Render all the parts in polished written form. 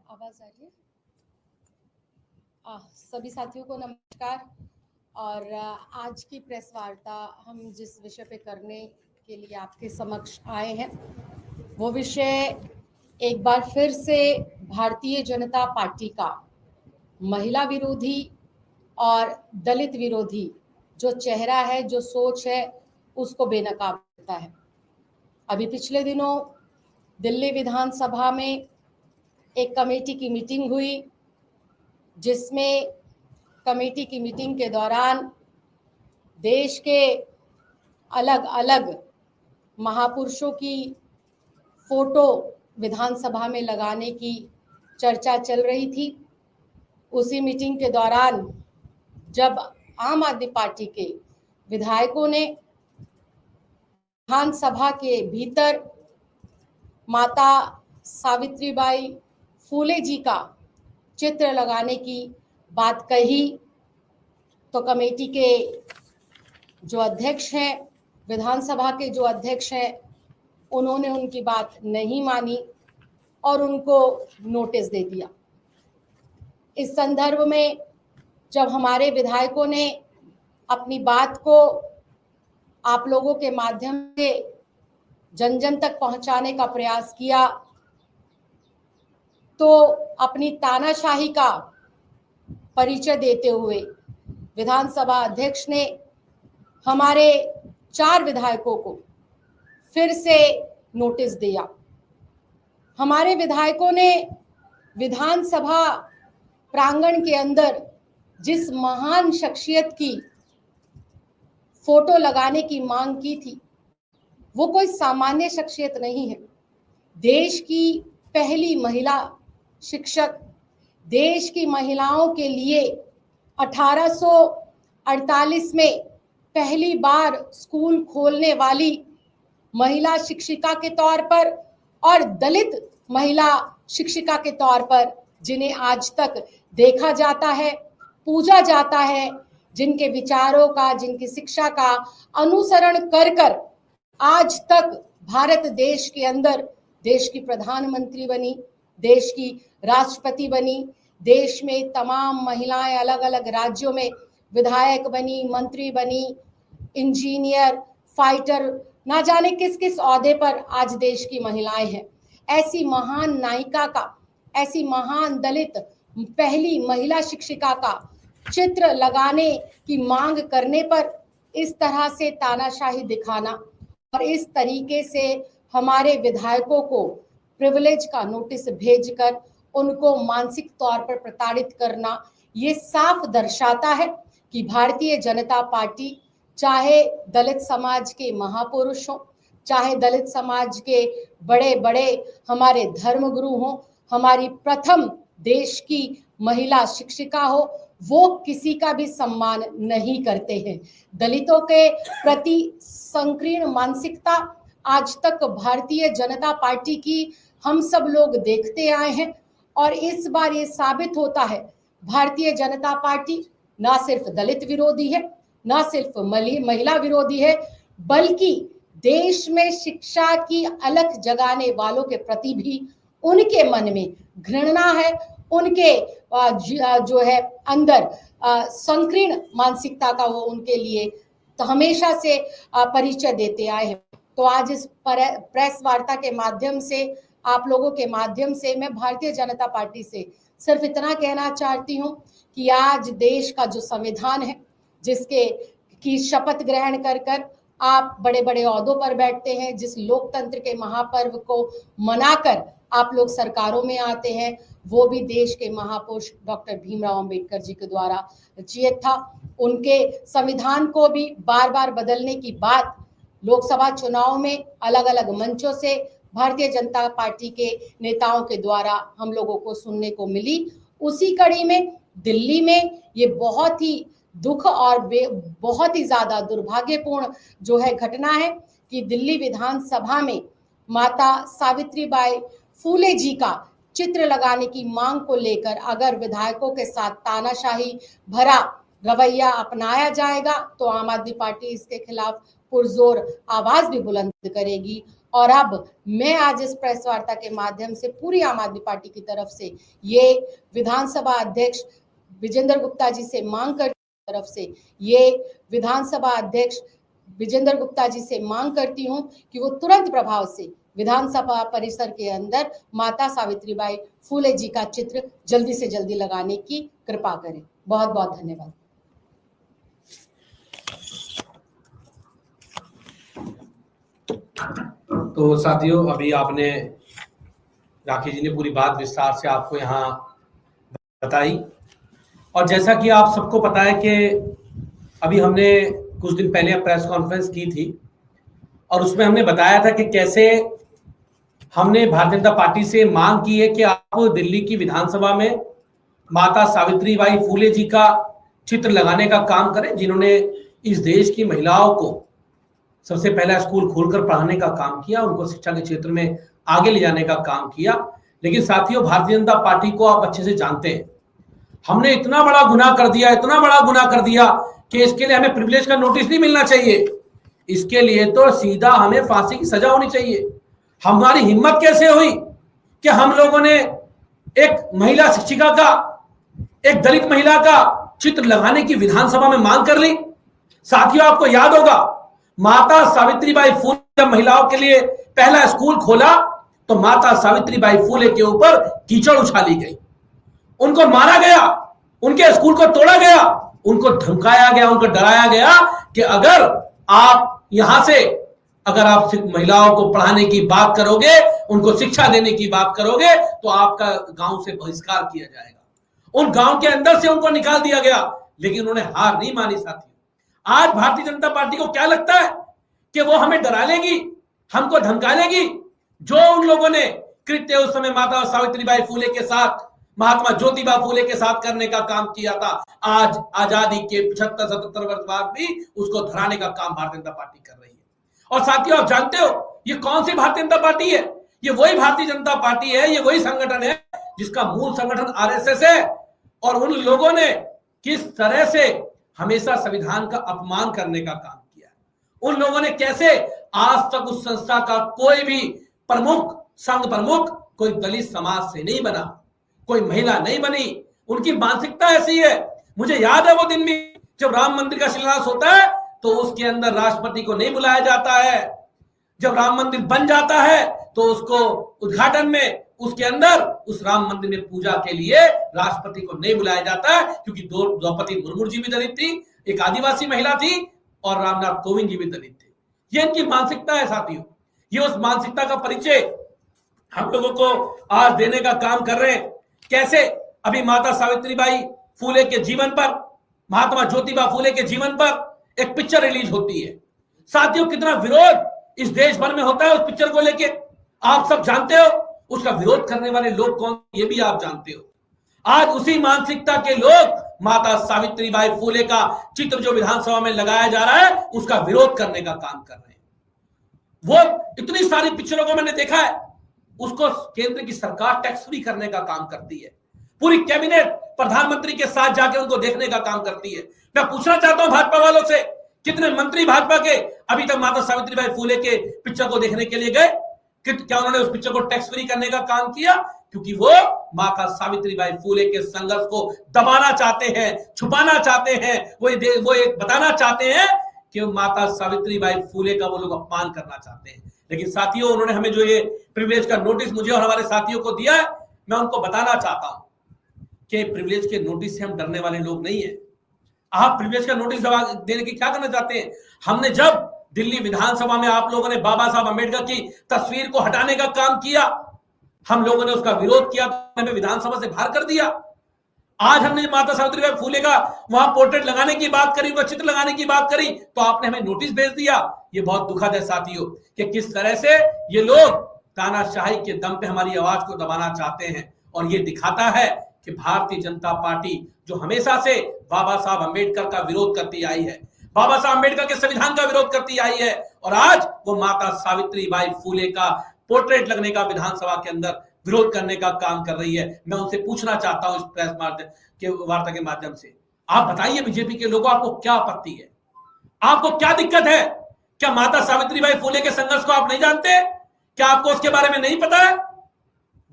आवाज आ रही है? सभी साथियों को नमस्कार। और आज की प्रेस वार्ता हम जिस विषय पे करने के लिए आपके समक्ष आए हैं वो विषय एक बार फिर से भारतीय जनता पार्टी का महिला विरोधी और दलित विरोधी जो चेहरा है, जो सोच है, उसको बेनकाब करता है। अभी पिछले दिनों दिल्ली विधानसभा में एक कमेटी की मीटिंग हुई, जिसमें कमेटी की मीटिंग के दौरान देश के अलग अलग महापुरुषों की फोटो विधानसभा में लगाने की चर्चा चल रही थी। उसी मीटिंग के दौरान जब आम आदमी पार्टी के विधायकों ने विधानसभा के भीतर माता सावित्रीबाई फूले जी का चित्र लगाने की बात कही, तो कमेटी के जो अध्यक्ष हैं, विधानसभा के जो अध्यक्ष हैं, उन्होंने उनकी बात नहीं मानी और उनको नोटिस दे दिया। इस संदर्भ में जब हमारे विधायकों ने अपनी बात को आप लोगों के माध्यम से जन जन तक पहुंचाने का प्रयास किया, तो अपनी तानाशाही का परिचय देते हुए विधानसभा अध्यक्ष ने हमारे 4 विधायकों को फिर से नोटिस दिया। हमारे विधायकों ने विधानसभा प्रांगण के अंदर जिस महान शख्सियत की फोटो लगाने की मांग की थी, वो कोई सामान्य शख्सियत नहीं है। देश की पहली महिला शिक्षक, देश की महिलाओं के लिए 1848 में पहली बार स्कूल खोलने वाली महिला शिक्षिका के तौर पर और दलित महिला शिक्षिका के तौर पर जिन्हें आज तक देखा जाता है, पूजा जाता है, जिनके विचारों का, जिनकी शिक्षा का अनुसरण कर कर आज तक भारत देश के अंदर देश की प्रधानमंत्री बनी, देश की राष्ट्रपति बनी, देश में तमाम महिलाएं अलग अलग राज्यों में विधायक बनी, मंत्री बनी, इंजीनियर, फाइटर, ना जाने किस किस ओहदे पर आज देश की महिलाएं हैं। ऐसी महान नायिका का, ऐसी महान दलित पहली महिला शिक्षिका का चित्र लगाने की मांग करने पर इस तरह से तानाशाही दिखाना और इस तरीके से हमारे विधायकों को प्रिविलेज का नोटिस भेजकर उनको मानसिक तौर पर प्रताड़ित करना, ये साफ दर्शाता है कि भारतीय जनता पार्टी चाहे दलित समाज के महापुरुष हों, चाहे दलित समाज के बड़े बड़े हमारे धर्मगुरु हों, हमारी प्रथम देश की महिला शिक्षिका हो, वो किसी का भी सम्मान नहीं करते हैं। दलितों के प्रति संकीर्ण मानसिकता आज तक भारतीय जनता पार्टी की हम सब लोग देखते आए हैं और इस बार ये साबित होता है भारतीय जनता पार्टी ना सिर्फ दलित विरोधी है, ना सिर्फ महिला विरोधी है, बल्कि देश में शिक्षा की अलख जगाने वालों के प्रति भी उनके मन में घृणा है, उनके जो है अंदर संकीर्ण मानसिकता का वो उनके लिए तो हमेशा से परिचय देते आए हैं। तो आज इस प्रेस वार्ता के माध्यम से, आप लोगों के माध्यम से मैं भारतीय जनता पार्टी से सिर्फ इतना कहना चाहती हूँ कि आज देश का जो संविधान है, जिसके की शपथ ग्रहण कर कर आप बड़े बड़े ओहदों पर बैठते हैं, जिस लोकतंत्र के महापर्व को मनाकर आप लोग सरकारों में आते हैं, वो भी देश के महापुरुष डॉक्टर भीमराव अंबेडकर जी के द्वारा रचित था। उनके संविधान को भी बार बार बदलने की बात लोकसभा चुनाव में अलग अलग मंचों से भारतीय जनता पार्टी के नेताओं के द्वारा हम लोगों को सुनने को मिली। उसी कड़ी में दिल्ली में ये बहुत ही दुख और बहुत ही ज्यादा दुर्भाग्यपूर्ण जो है घटना है कि दिल्ली विधानसभा में माता सावित्रीबाई फूले जी का चित्र लगाने की मांग को लेकर अगर विधायकों के साथ तानाशाही भरा रवैया अपनाया जाएगा तो आम आदमी पार्टी इसके खिलाफ पुरजोर आवाज भी बुलंद करेगी और अब मैं आज इस प्रेस वार्ता के माध्यम से पूरी आम आदमी पार्टी की तरफ से ये विधानसभा अध्यक्ष विजेंद्र गुप्ता जी से मांग करती हूं कि वो तुरंत प्रभाव से विधानसभा परिसर के अंदर माता सावित्रीबाई फूले जी का चित्र जल्दी से जल्दी लगाने की कृपा करें। बहुत बहुत धन्यवाद। तो साथियों, अभी आपने राखी जी ने पूरी बात विस्तार से आपको यहाँ बताई, और जैसा कि आप सबको पता है कि अभी हमने कुछ दिन पहले प्रेस कॉन्फ्रेंस की थी और उसमें हमने बताया था कि कैसे हमने भारतीय जनता पार्टी से मांग की है कि आप दिल्ली की विधानसभा में माता सावित्रीबाई फूले जी का चित्र लगाने का काम करें, जिन्होंने इस देश की महिलाओं को सबसे पहला स्कूल खोलकर पढ़ाने का काम किया, उनको शिक्षा के क्षेत्र में आगे ले जाने का काम किया। लेकिन साथियों, भारतीय जनता पार्टी को आप अच्छे से जानते हैं, हमने इतना बड़ा गुनाह कर दिया कि इसके लिए हमें प्रिविलेज का नोटिस नहीं मिलना चाहिए। इसके लिए तो सीधा हमें फांसी की सजा होनी चाहिए। हमारी हिम्मत कैसे हुई कि हम लोगों ने एक महिला शिक्षिका का, एक दलित महिला का चित्र लगाने की विधानसभा में मांग कर ली। साथियों, आपको याद होगा, माता सावित्रीबाई फूले जब महिलाओं के लिए पहला स्कूल खोला तो माता सावित्रीबाई फूले के ऊपर कीचड़ उछाली गई, उनको मारा गया, उनके स्कूल को तोड़ा गया, उनको धमकाया गया, उनको डराया गया कि अगर आप यहां से महिलाओं को पढ़ाने की बात करोगे, उनको शिक्षा देने की बात करोगे, तो आपका गांव से बहिष्कार किया जाएगा। उन गांव के अंदर से उनको निकाल दिया गया, लेकिन उन्होंने हार नहीं मानी। साथियों, आज भारतीय जनता पार्टी को क्या लगता है कि वो हमें डरा लेगी, हमको धमका लेगी? जो उन लोगों ने कृत्य उस समय माता सावित्रीबाई फूले के साथ, महात्मा ज्योतिबा फूले के साथ करने का काम किया था, आज आजादी के 75-77 वर्ष बाद भी उसको धराने का काम भारतीय जनता पार्टी कर रही है। और साथियों, आप जानते हो ये कौन सी भारतीय जनता पार्टी है? ये वही भारतीय जनता पार्टी है, ये वही संगठन है जिसका मूल संगठन आरएसएस है। और उन लोगों ने किस तरह से हमेशा संविधान का अपमान करने का काम किया, उन लोगों ने कैसे आज तक उस संस्था का कोई भी प्रमुख, संघ प्रमुख कोई दलित समाज से नहीं बना, कोई महिला नहीं बनी। उनकी मानसिकता ऐसी है। मुझे याद है वो दिन भी जब राम मंदिर का शिलान्यास होता है तो उसके अंदर राष्ट्रपति को नहीं बुलाया जाता है। जब राम मंदिर बन जाता है तो उसको उद्घाटन में उसके अंदर उस राम मंदिर में पूजा के लिए राष्ट्रपति को नहीं बुलाया जाता है, क्योंकि द्रौपदी मुर्मू जी भी दलित थी, एक आदिवासी महिला थी, और रामनाथ कोविंद जी भी दलित थे। ये इनकी मानसिकता है साथियों। ये उस मानसिकता का परिचय हम लोगों को आज देने का काम कर रहे हैं। कैसे अभी माता सावित्रीबाई फूले के जीवन पर, महात्मा ज्योतिबा फूले के जीवन पर एक पिक्चर रिलीज होती है। साथियों, कितना विरोध इस देश भर में होता है उस पिक्चर को लेके, आप सब जानते हो। उसका विरोध करने वाले लोग कौन, ये भी आप जानते हो। आज उसी मानसिकता के लोग माता सावित्रीबाई फूले का चित्र जो विधानसभा में लगाया जा रहा है उसका विरोध करने का काम कर रहे हैं। वो इतनी सारी पिक्चरों को मैंने देखा है, उसको केंद्र की सरकार टैक्स फ्री करने का काम करती है। पूरी कैबिनेट प्रधानमंत्री के साथ जाके उनको देखने का काम करती है। मैं पूछना चाहता हूं भाजपा वालों से, कितने मंत्री भाजपा के अभी तक माता सावित्रीबाई फूले के पिक्चर को देखने के लिए गए? क्या उन्होंने उस पिक्चर को टैक्स फ्री करने का काम किया? क्योंकि वो माता सावित्रीबाई फूले के संघर्ष को दबाना चाहते हैं, छुपाना चाहते हैं। वो एक बताना चाहते हैं कि माता सावित्रीबाई फूले का वो लोग अपमान करना चाहते हैं। लेकिन साथियों, उन्होंने हमें जो ये प्रिविलेज का नोटिस मुझे और हमारे साथियों को दिया है, मैं उनको बताना चाहता हूं कि प्रिविलेज के नोटिस से हम डरने वाले लोग नहीं है। आप प्रिविलेज का नोटिस देने की क्या करना चाहते हैं? हमने जब दिल्ली विधानसभा में आप लोगों ने बाबा साहब अम्बेडकर की तस्वीर को हटाने का काम किया, हम लोगों ने उसका विरोध किया, तो हमें विधानसभा से बाहर कर दिया। आज हमने माता सावित्रीबाई फूले का वहां पोर्ट्रेट लगाने की बात करी, उनका चित्र लगाने की बात करी, तो आपने हमें नोटिस भेज दिया। ये बहुत दुखद है साथियों कि किस तरह से ये लोग तानाशाही के दम पे हमारी आवाज को दबाना चाहते हैं। और ये दिखाता है कि भारतीय जनता पार्टी जो हमेशा से बाबा साहब अम्बेडकर का विरोध करती आई है, बाबा साहब अम्बेडकर के संविधान का विरोध करती आई है, और आज वो माता सावित्रीबाई फूले का पोर्ट्रेट लगने का विधानसभा के अंदर विरोध करने का काम कर रही है। मैं उनसे पूछना चाहता हूं इस प्रेस वार्ता के माध्यम से, आप बताइए बीजेपी के लोगों, आपको क्या आपत्ति है? आपको क्या दिक्कत है? क्या माता सावित्रीबाई फूले के संघर्ष को आप नहीं जानते? क्या आपको उसके बारे में नहीं पता है?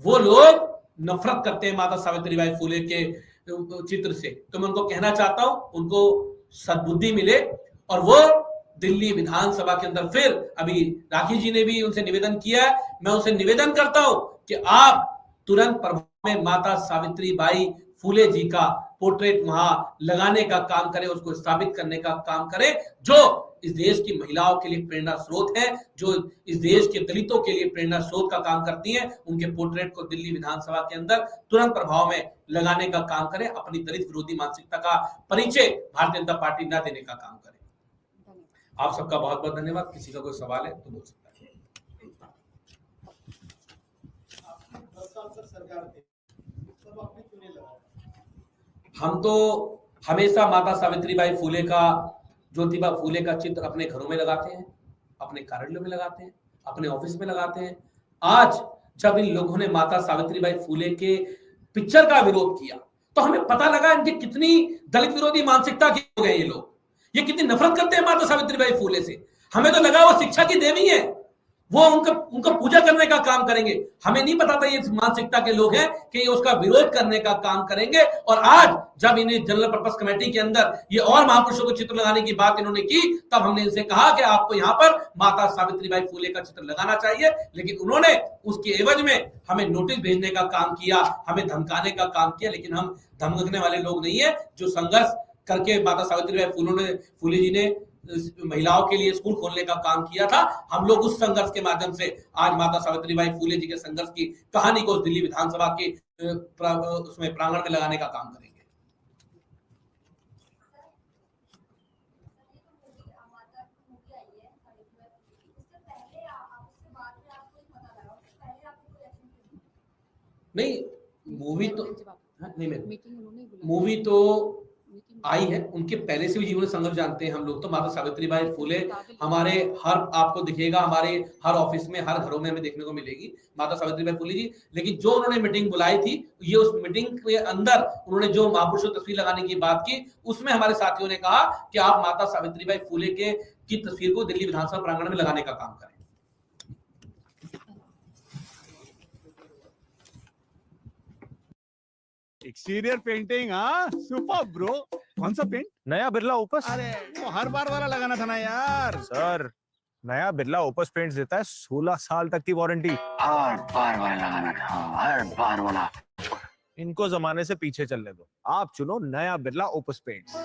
वो लोग नफरत करते हैं माता सावित्रीबाई फुले के चित्र से। तो मैं उनको कहना चाहता हूं, उनको सद्बुद्धि मिले और वो दिल्ली विधानसभा के अंदर फिर, अभी राखी जी ने भी उनसे निवेदन किया है, मैं उनसे निवेदन करता हूं कि आप तुरंत प्रभाव में माता सावित्रीबाई फुले जी का पोर्ट्रेट वहां लगाने का काम करें, उसको स्थापित करने का काम करें, जो इस देश की महिलाओं के लिए प्रेरणा स्रोत है, जो इस देश के दलितों के लिए प्रेरणा स्रोत का काम करती हैं। उनके पोर्ट्रेट को दिल्ली विधानसभा के अंदर तुरंत प्रभाव में लगाने का काम करें, अपनी दलित विरोधी मानसिकता का परिचय भारतीय जनता पार्टी न देने का काम करें। आप सबका बहुत बहुत धन्यवाद। किसी का कोई सवाल है तो बोल सकता है। हम तो हमेशा माता सावित्रीबाई फुले का, ज्योतिबा फुले का चित्र अपने घरों में लगाते हैं, अपने कार्यालयों में लगाते हैं, अपने ऑफिस में लगाते हैं। आज जब इन लोगों ने माता सावित्रीबाई फुले के पिक्चर का विरोध किया तो हमें पता लगा इनकी कितनी दलित विरोधी मानसिकता के लोग हैं ये लोग, ये कितनी नफरत करते हैं माता सावित्रीबाई फुले से। हमें तो लगा वो शिक्षा की देवी है, वो उनका पूजा करने का काम करेंगे। हमें नहीं पता था ये मानसिकता के लोग हैं कि ये उसका विरोध करने का काम करेंगे। और आज जब इन्हें जनरल पर्पस कमेटी के अंदर ये और महापुरुषों को चित्र लगाने की बात इन्होंने की, तब हमने इनसे कहा कि आपको यहाँ पर माता सावित्रीबाई फुले का चित्र लगाना चाहिए, लेकिन उन्होंने उसके एवज में हमें नोटिस भेजने का काम किया, हमें धमकाने का काम किया। लेकिन हम धमकने वाले लोग नहीं है। जो संघर्ष करके माता सावित्रीबाई फुले जी ने महिलाओं के लिए स्कूल खोलने का काम किया था, हम लोग उस संघर्ष के माध्यम से आज माता सावित्रीबाई फुले जी के संघर्ष की कहानी को दिल्ली विधानसभा के उसमें प्रांगण में लगाने का काम करेंगे। नहीं, मूवी तो मूवी तो आई है, उनके पहले से भी जीवन संघर्ष जानते हैं हम लोग। तो माता सावित्रीबाई फुले हमारे हर, आपको दिखेगा हमारे हर ऑफिस में, हर घरों में हमें देखने को मिलेगी माता सावित्रीबाई फुले जी। लेकिन जो उन्होंने मीटिंग बुलाई थी, ये उस मीटिंग के अंदर उन्होंने जो महापुरुषों तस्वीर लगाने की बात की, उसमें हमारे साथियों ने कहा कि आप माता सावित्रीबाई फुले की तस्वीर को दिल्ली विधानसभा प्रांगण में लगाने का काम करें। एक्सटीरियर पेंटिंग, हाँ सुपर ब्रो। कौन सा पेंट? नया बिरला ओपस। अरे वो हर बार वाला लगाना था ना यार। सर, नया बिरला ओपस पेंट्स देता है 16 साल तक की वारंटी। हर बार वाला लगाना था, हर बार वाला। इनको जमाने से पीछे चलने दो, आप चुनो नया बिरला ओपस पेंट्स।